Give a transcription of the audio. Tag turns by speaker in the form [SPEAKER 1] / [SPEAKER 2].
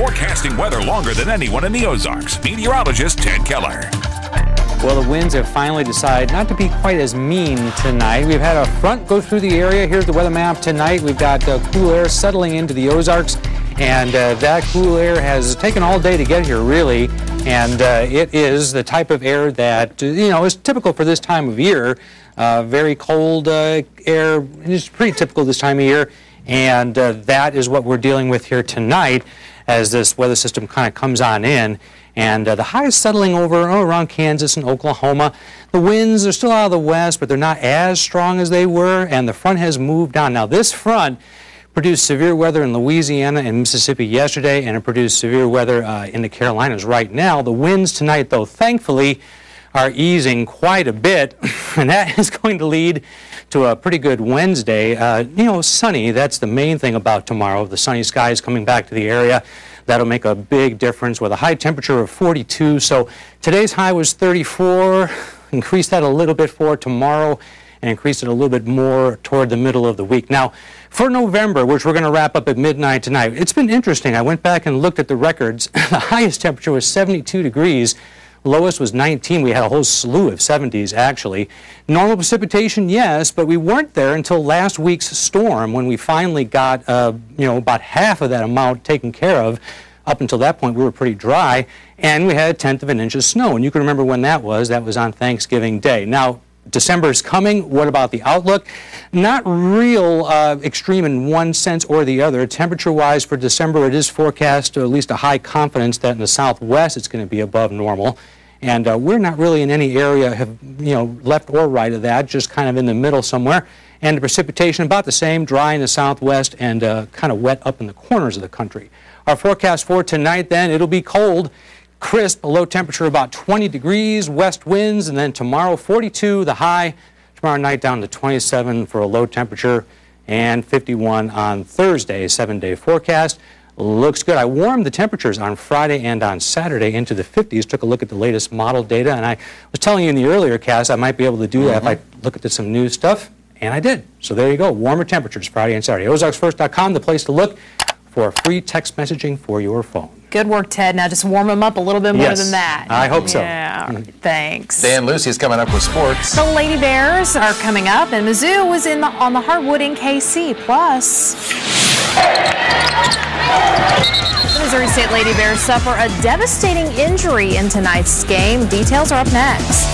[SPEAKER 1] forecasting weather longer than anyone in the Ozarks. Meteorologist Ted Keller.
[SPEAKER 2] Well, the winds have finally decided not to be quite as mean tonight. We've had a front go through the area. Here's the weather map tonight. We've got cool air settling into the Ozarks, and that cool air has taken all day to get here, really. And it is the type of air that, is typical for this time of year. Very cold air. It's pretty typical this time of year. And that is what we're dealing with here tonight as this weather system kind of comes on in. And the high is settling over around Kansas and Oklahoma. The winds are still out of the west, but they're not as strong as they were, and the front has moved on. Now, this front produced severe weather in Louisiana and Mississippi yesterday, and it produced severe weather in the Carolinas right now. The winds tonight, though, thankfully, are easing quite a bit, and that is going to lead to a pretty good Wednesday. Sunny, that's the main thing about tomorrow. The sunny skies coming back to the area. That'll make a big difference with a high temperature of 42. So today's high was 34. Increase that a little bit for tomorrow and increase it a little bit more toward the middle of the week. Now, for November, which we're going to wrap up at midnight tonight, it's been interesting. I went back and looked at the records. The highest temperature was 72 degrees. Lowest was 19. We had a whole slew of 70s, actually. Normal precipitation, yes, but we weren't there until last week's storm when we finally got, about half of that amount taken care of. Up until that point, we were pretty dry, and we had 1/10 of an inch of snow. And you can remember when that was. That was on Thanksgiving Day. Now, December is coming. What about the outlook? Not real extreme in one sense or the other. Temperature-wise for December, it is forecast to at least a high confidence that in the southwest it's going to be above normal. And we're not really in any area, left or right of that, just kind of in the middle somewhere. And the precipitation about the same, dry in the southwest and kind of wet up in the corners of the country. Our forecast for tonight, then, it'll be cold. Crisp, a low temperature about 20 degrees, west winds, and then tomorrow 42, the high. Tomorrow night down to 27 for a low temperature, and 51 on Thursday, 7-day forecast. Looks good. I warmed the temperatures on Friday and on Saturday into the 50s, took a look at the latest model data, and I was telling you in the earlier cast I might be able to do that if I look at some new stuff, and I did. So there you go, warmer temperatures Friday and Saturday. OzarksFirst.com, the place to look for free text messaging for your phone.
[SPEAKER 3] Good work, Ted. Now just warm them up a little bit more than that.
[SPEAKER 2] I hope so.
[SPEAKER 3] Yeah, thanks.
[SPEAKER 4] Dan Lucy's coming up with sports.
[SPEAKER 3] The Lady Bears are coming up, and Mizzou was on the hardwood in KC. Plus, the Missouri State Lady Bears suffer a devastating injury in tonight's game. Details are up next.